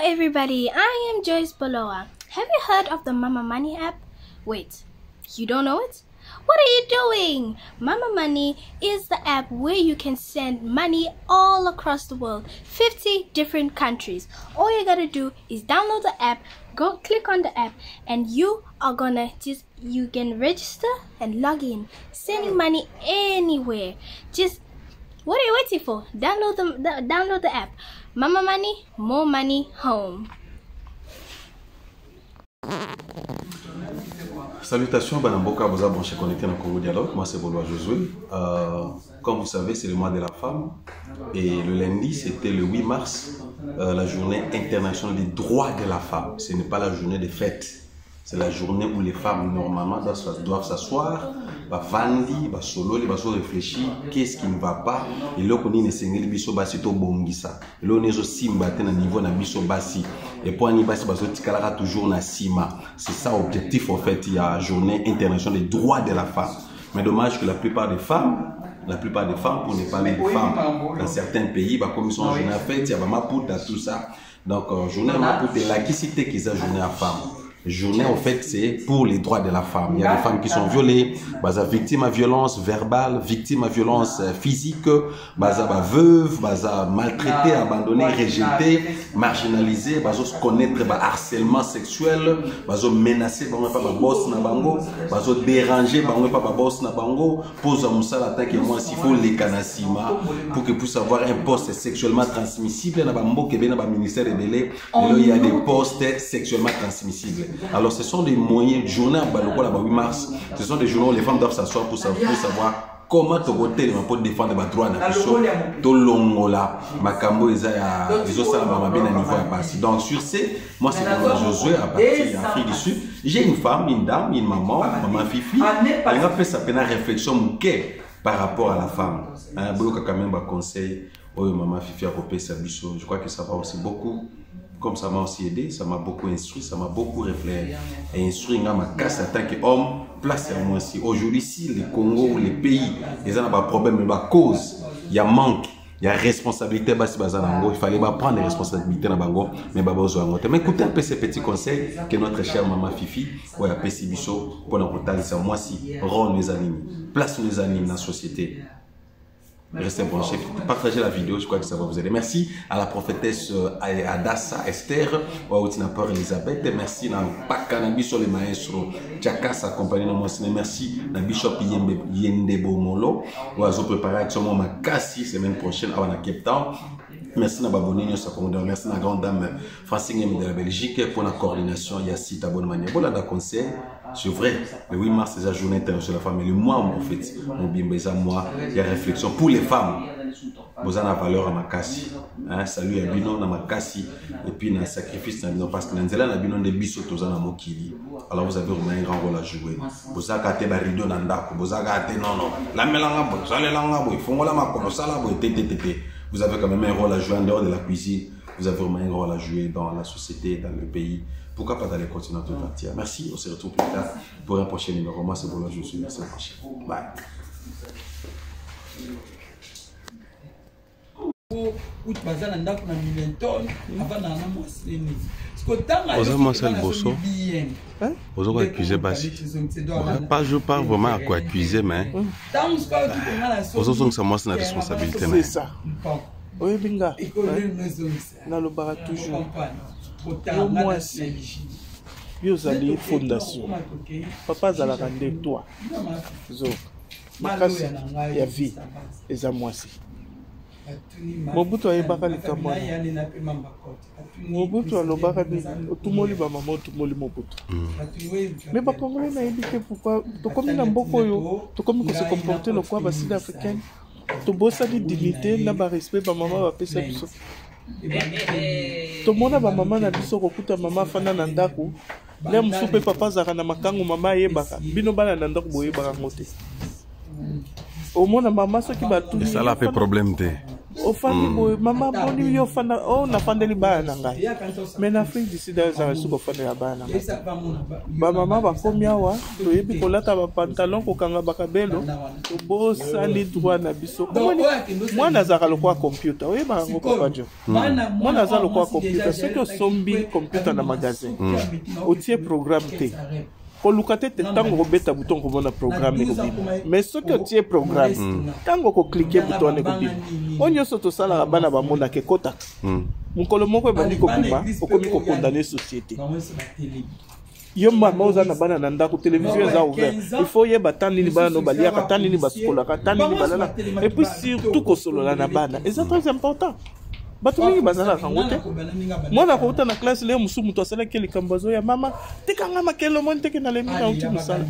Everybody, I am Joyce Boloa. Have you heard of the Mama Money app? Wait, you don't know it? What are you doing? Mama Money is the app where you can send money all across the world, 50 different countries. All you gotta do is download the app, go click on the app, and you can register and log in, sending money anywhere. What are you waiting for? Download the app. Mama Money, more money home. Salutations, Banamboka, vous avez branché connecté dans Congo Dialogue. Moi, c'est Boloa Josué. Comme vous savez, c'est le mois de la femme. Et le lundi, c'était le 8 mars, la journée internationale des droits de la femme. Ce n'est pas la journée des fêtes. C'est la journée où les femmes, normalement, doivent s'asseoir, vandi, solo, réfléchir, qu'est-ce qui ne va pas. Et là, on est sengeli biso basi to bongisa. Et là, on est aussi mbaté na niveau na biso basi. Et pour ani basi baso tikalaka toujours na sima. C'est ça l'objectif, en fait, il y a la journée internationale des droits de la femme. Mais dommage que la plupart des femmes, pour ne parler des femmes, dans certains pays, comme ils sont en journée à fête, il y a ma pouta, tout ça. Donc, journée à ma pouta, la qui cité qu'ils ont journée à femme. Journée, en fait, c'est pour les droits de la femme. Il y a des femmes qui sont violées, victimes à violence verbale, victimes à violence physique, veuves, maltraitées, abandonnées, rejetées, marginalisées, se connaître harcèlement sexuel, menacées, boss na bango, dérangées, boss na bango, pose à moussala tant que moi s'il faut les canasima pour que puisse avoir un poste sexuellement transmissible. Na bambo que bien na ministère de belé, il y a des postes sexuellement transmissibles. Alors ce sont des moyens de journée à 8 mars, ce sont des journées où les femmes doivent s'asseoir pour savoir comment tu peux défendre les droits de donc sur ce, moi c'est pour Josué à partir de l'Afrique du Sud. J'ai une femme, une dame, une maman, maman Fifi, elle a fait sa peine réflexion par rapport à la femme. Quand même un conseil, maman Fifi a coupé sa bichon. Je crois que ça va aussi beaucoup. Comme ça m'a aussi aidé, ça m'a beaucoup instruit, ça m'a beaucoup réfléchi et instruit ma casse en tant qu'homme, place à moi aussi. Aujourd'hui, si le Congo, les pays, ils ont un problème, il y a cause, il y a manque, il y a responsabilité, il fallait prendre les responsabilités dans Bango, mais écoutez un peu ces petits conseils que notre chère maman Fifi, ou la PC Bichot, pour nous porter ça, moi si, rôle les animes, place les animes dans la société. Restez branchés, partagez la vidéo, je crois que ça va vous aider. Merci à la prophétesse Adassa Esther, au Tinapeur Elisabeth, merci à Pakanabi sur les maestros, Tchakas accompagné dans mon cinéma, merci à Bishop Yendebo Molo, on va se préparer avec son moment Makassi, semaine prochaine à Cape Town. Merci à Babonino Sakomoda, merci à la grande dame Francine de la Belgique pour la coordination. Il y a 6 abonnements. Voilà un conseil. C'est vrai, le 8 mars, c'est la journée internationale de la femme. Mais le mois, en fait, mon bien, moi, il y a réflexion pour les femmes. Vous avez la valeur à Makassi. Salut à Bino, à Makassi. Et puis, dans le sacrifice, parce que dans le Bino, des bisous, tous en Mokili. Alors, vous avez vraiment un grand rôle à jouer. Vous avez gâté la rideau dans le Dako. Vous avez gâté, non. La mélanga, vous allez l'anga, il faut la maco, ça là, vous avez quand même un rôle à jouer en dehors de la cuisine. Vous avez vraiment un rôle à jouer dans la société, dans le pays. Pourquoi pas dans les continents tout entiers. Merci, on se retrouve plus tard pour un prochain numéro. Moi, c'est Boloa Josué. Merci à la prochaine. Bye. Oza Marcel Bosso, oza quoi accuser Bassi. Pas je parle vraiment à quoi accuser, mais oza sont ça moi c'est la responsabilité. C'est ça. Oui, binga. Dans le bar toujours. Yo moi si. Yo zali fondation. Papa zala rendre toi. Zo. Makasi ya vie. Eza moi si. Mobutu ayebaka likambo Mobutu alobaka otumoli ba maman otumoli Mobutu mais ba congolais nayebi te pourquoi tokomi na mboko oyo tokomi ko se comporter lokwa ba sud africaine tobosani dignité na ba respect ba maman bapesa biso tomona ba maman na biso kokuta mama fanda na ndako le mosusu mpe papa azalaka na makango mama ayebaka bino bana na ndako boyebaka ngo te omona mama soki batuni esala mpe problème te ofandi boye mama boni yo fanda nafandeli bana na ngai mais na Afrique du Sud ezala soki ofandela bana na ngai bamama bakomi awa toyebi kolata bapantalon kokanga bakabelo tobosani droit na biso mwana azalaka lokwa computer oyebaka ngo papa jo mwana aza lokwa computer soki osombi computer na magasin otie programme te koluka te tango kobeta bouton komona programme ekobima mais soki otie programme tango koklike bouton ekobima oyo nyonso tosalaka bana bamonaka ekotaka mokolo moko ebandi kobima okomi kokondane société yo mama oza na bana na ndako télévision eza ouvert il faut yeba ta nini bana no baliaka ta nini basukolaka ta nini balala et puis surtout kosolola na bana eza très important bato mingi bazalaka ngo te mwana kouta na classe leo mosusu moto asalaki likambo azoya mama tikanga makelo moni teke nalembi na uti mosala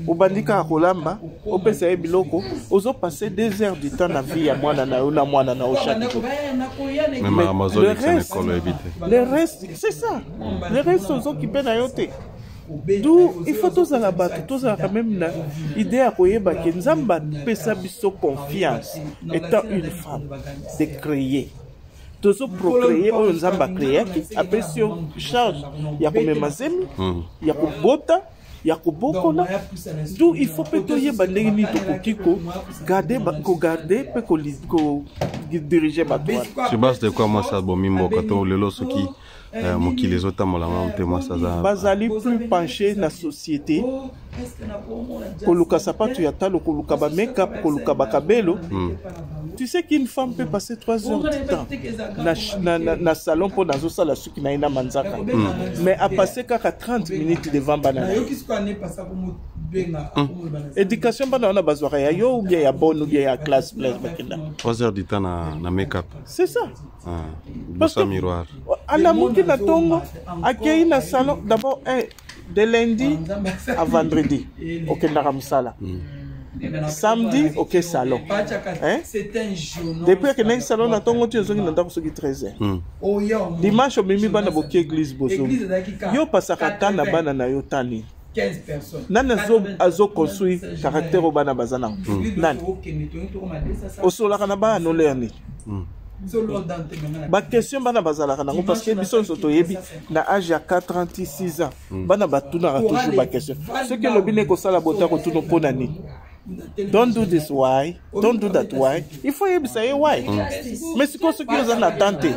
obandika kolamba opesa ye biloko ozopasse 2 heures du temps na vie ya mwana na yo na mwana na yo chaque jour le reste c'est ça le reste ozokipe na yo te d'où il faut tozala bato tozala quand même na idée ya koyeba ke nzambe apesa biso confiance étant une femme de créer tozo procréer oyo nzambe akreaki apesi yo charge ya komema zemi ya kobota ya kobokola d'où il faut mpe toyeba ndenge nini tokoki kogarde mpe kodiriger bato wana sur base de quoi moi ça bomi mboka to lelo soki mokili ezotambola ngamo te moi ça bazali plus penché na société koluka sapato ya talo koluka ba make-up koluka bakabelo tu sais qu'une femme peut passer 3 heures de temps na salon pour nazosala suki na ina manzaka mais a passer kaka 30 minutes devant bana éducation bana wana bazwaka ya yo ou bien ya bonne ou bien ya classe place bakenda 3 heures du temps na make-up c'est ça parce que miroir ana muki na tongo akei na salon d'abord de lundi à vendredi okendaka mosala samedi ok salon depuis que nai salon na tongo tu ezongi na ndako soki 13h dimanche omemi bana boki église bozomi yo pasaka ta na bana na yo tani 15 personnes nani azo construire caractère au bana bazana nani osolaka na bana no lerni ba question bana bazalaka nango parce que biso nso toyebi na âge ya 4-36 ans bana batunaka toujours ba question ce que lobi ne kosala bota ko tuno pona nini don't do this why don't do that why il faut yebisa ye why mais siko soki oza na tante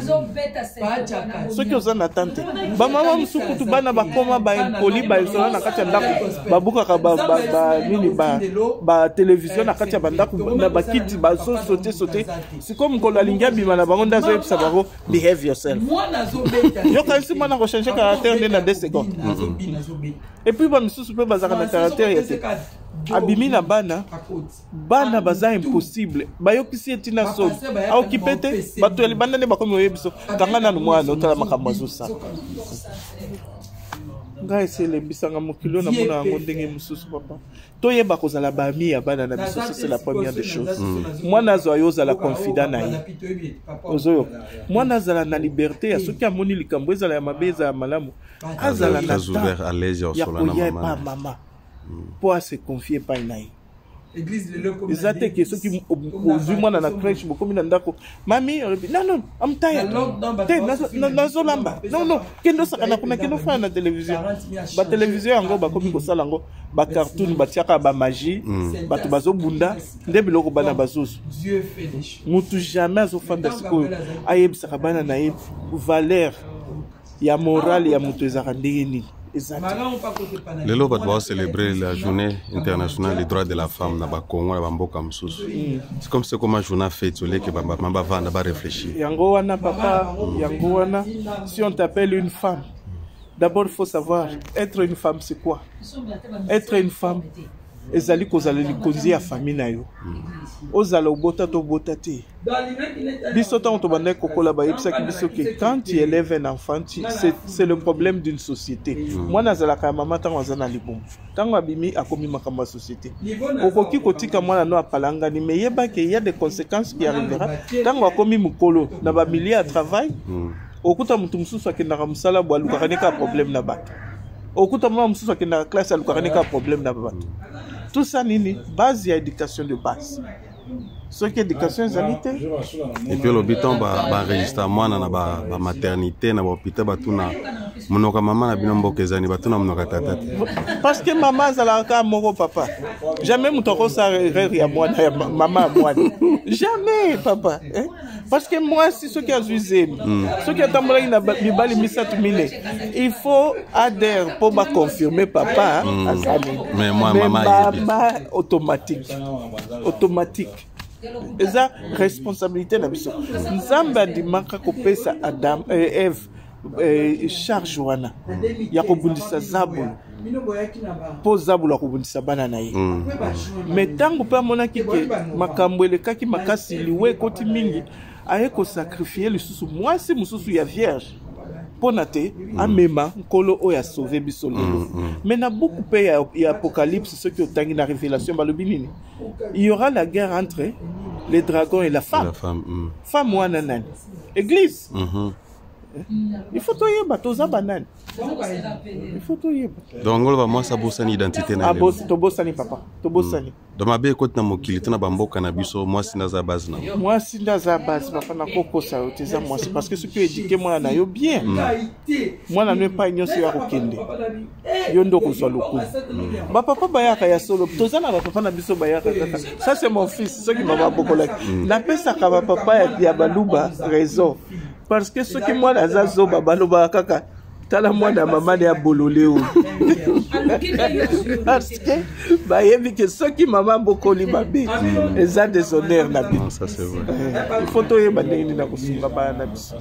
soki oza na tante bamama mosuku tu bana bakoma baimpoli baesola na kati ya ndako babukaka nini batelevizio na kati ya bandako na bakiti bazosote siko mokolo alingi abima na bango nde azoyebisa bango behave yourself yokanisi mwana kochange caractère nde na 2 secondes et puis bamisusu mpe bazaka na caractère ya te abimi na bana baza impossible bayokisi etina so aokipe te bato ya libanda nde bakomi oyebiso kanga nanu mwana otala makambo azosala ngai eselembisanga mokili na mona yango ndenge mosusu papa toyeba kozala bami ya bana na biso c'est la première des choses mwana azwa yo ozala confident na ye ozoyoka mwana azala na liberté ya soki amoni likambo ezala ya mabe ezala ya malamu azala na ya koya epa mama po ase confie epai na ye eza te ke soki ozwi mwana na crèche bokomi na ndako mami non amtaya te nazolamba non kende osakana kuna kende ofaya na télévision batelevizio yango bakomi kosala yango bacartoon batiaka bamagie bato bazobunda nde biloko bana bazozo mutu jamais azofanda sikoyo ayebisaka bana na ye valeur ya morale ya mutu ezaka ndenge nini. Lelo va célébrer la journée internationale des droits de la femme na Congo na Bamboka Msusu. C'est comme c'est comme une journée fêtée que maman va réfléchir. Yango wana papa, yango wana si on t'appelle une femme, d'abord il faut savoir être une femme c'est quoi? Être une femme ezali kozala likonzi ya famille na yo. Ozala obota to bota te. Biso ta on bande kokola ba yebisa ki biso ke quand tu élèves un enfant c'est le problème d'une société. Moi nazala ka mama tango azana libom. Tango abimi akomi makamba société. Okoki kotika mwana no apalanga ni meyeba ke il y a des conséquences qui arrivera. Tango akomi mukolo na ba milieu à travail. Okuta mutu mususu akendaka musala bwa luka kaneka problème na bato. okuta mwana mosusu akenda na classe alukaka nika problème na bato. Tout ça nini base ya éducation de base. Ce qui est éducation ezali te. Et puis l'hôpital ba registre mwana na ba maternité na ba hôpital batuna monoka mama na bino mboka ezani batuna monoka tata. Parce que maman azalaka moko papa. Jamais mutoko sa rire ya mwana ya mama mwana. Jamais papa. Parce que moi si ce qui a zuizé, ce qui a tambolé na bibali misatu mine, il faut adhérer pour ba confirmer papa azali. Mais moi maman automatique. Eza responsabilité na biso. Nzambe adimaka kopesa Adam Eve charge wana ya kobundisa zabulu po zabulu akobundisa bana na ye. Mais tango pa monaki ke makambo elekaki makasi liwe koti mingi aye ko sacrifier lisusu mwasi mususu ya vierge pona te amema nkolo oyo sauver biso lelo. Mais na beaucoup pe ya apocalypse ce qui otangi na révélation balobi nini il y aura la guerre entre les dragons et la femme. Femme wana nani église. Il faut to yeba toza banani. Il faut to yeba. Donc on va moi ça bossa ni identité na. To bossa ni papa. To bossa ni. Dans ma be côté na mokili tuna bamboka na biso moi sinda za base na. Moi sinda za base papa na koko sa oteza moi parce que ce qui éduquer moi na yo bien. Moi na ne pas nyonso ya kokende. Yo ndo ko so loku. Ba papa bayaka ya solo. Toza na ba papa na biso bayaka kaka. Ça c'est mon fils, ce qui m'a bokola. Na pesa ka ba papa ya baluba raison. Parce que ce qui moi la zazo babaloba kaka tala mwana mama ya bololé ou parce que ba yebi que ce qui maman bokoli babe eza déshonneur na bi. Ça c'est vrai. Il faut to yeba ndenge na kusunga ba na biso.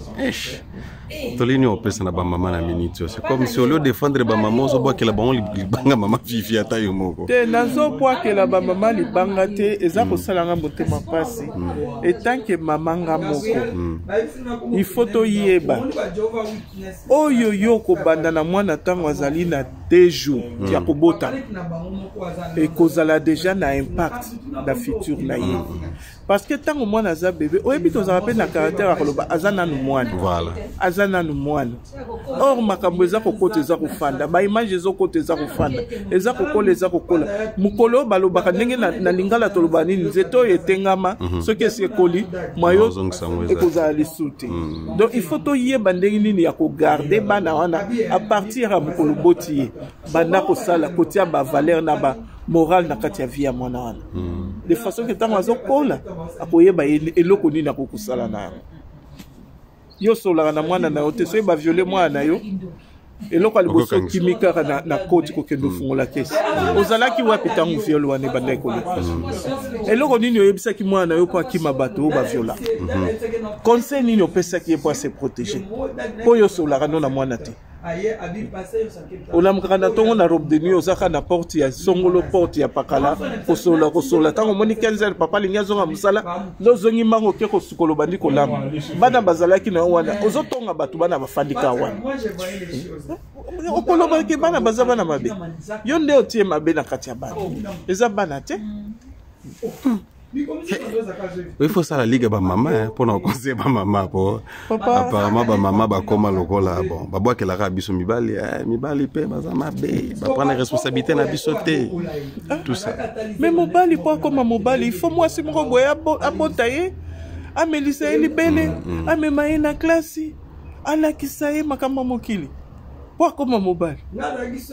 Tolini opesa na ba mama na minute. C'est comme si au lieu de défendre ba maman zo boa que la ba on libanga mama fifi ata yo moko. Te nazo boa que la ba mama libanga te eza ko salanga motema pasi. Et tant que maman nga moko. Il faut to yeba. Oyo yo ko banda na mwana tango azali na 2 jours ya kobota. Et kozala déjà na impact na futur na ye. Parce que tant que moi naza bébé, oyebi tozala pe na caractère akoloba azana nu mwana. Voilà. Azana nu mwana. Or makambo eza kokota eza kofanda, ba image ezo kota eza kofanda. Eza kokola eza kokola. Mukolo balobaka ndenge na lingala toloba nini nzeto etengama, soki ese koli mayo ekozala lisuti. Donc il faut to yeba ndenge nini ya ko garder bana wana à partir ya mukolo botiye. Bana ko sala kotia ba valeur na ba moral na kati ya vie ya mwana wana. De façon que tango azokola akoyeba eloko nini akokusala na yo solaka na mwana na yo te so ba violer mwana na yo eloko aliboso kimika na koti kokendo fungola kesi ozalaki wapi tango viol wana banda ekolo eloko nini oyebisaki mwana na yo po akima bato ba viola conseil nini opesaki po se protéger po yo solaka no na mwana te olamukaka na tongo na robe de nuit ozaka na porte ya songolo porte ya pakala kosola tango moni 15h papa lingi azonga musala lozongi mango ke kosukolo bandi kolamba bana bazalaki na wana ozotonga bato bana bafandika wana okoloba ke bana baza bana mabe yo nde otie mabe na kati ya bana eza bana te. Il faut ça la ligue ba maman pour na conseiller ba maman pour apparemment ba maman ba koma lokola bon ba boa ke la biso mibali pe baza mabe ba prendre responsabilité na biso te tout ça. Mais mobali pas comme mobali, il faut moi si mon boya abotaye amelisa elibele amemaye na classe ala kisaye makamba mokili. Pour comme mobile.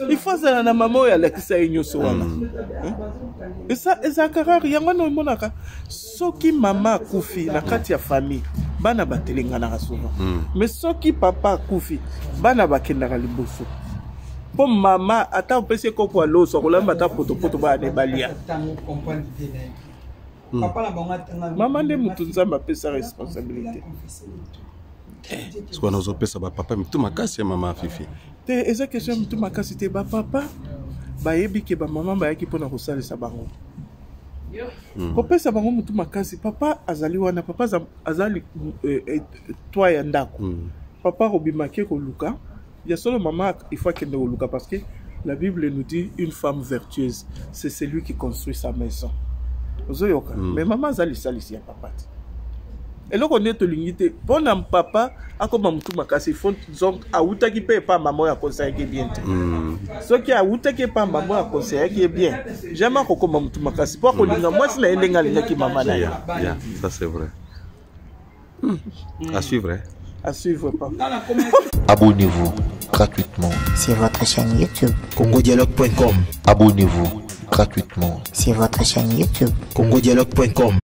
Il faut ça na maman ya la kisaye nyoso wana. Et ça carreur yango no monaka soki mama kufi na kati ya famille bana batelenga na souvent. Mais soki papa kufi bana bakendaka liboso. Po mama ata opese ko kwa loso kolamba ta poto ba ne balia. Maman de mutu nzamba pesa responsabilité. Ce qu'on a opé ça ba papa mais tout makasi ya mama fifi. Te eza question tout makasi te ba papa ba yebi ke ba maman ba yaki pona kosala sa bango. Kopesa bango mutu makasi papa azali wana papa azali toi ya ndako. Papa robimake ko luka ya solo maman il faut qu'elle ne luka parce que la Bible nous dit une femme vertueuse c'est celui qui construit sa maison. Ozoyoka mais maman azali salisi ya papa. eloko nde tolingi te mpona papa akoma mutu makasi fo donc awutaki mpe epa mama oyo akonseyaki bien te soki awutaki epa mama oyo akonseyaki bien jamais akokoma mutu makasi mpo akolinga mwasi na ye ndenge alingaki mama na ye. Ça c'est vrai. À suivre. À suivre, papa. Abonnez-vous gratuitement sur votre chaîne YouTube congodialogue.com. Abonnez-vous gratuitement sur votre chaîne YouTube congodialogue.com.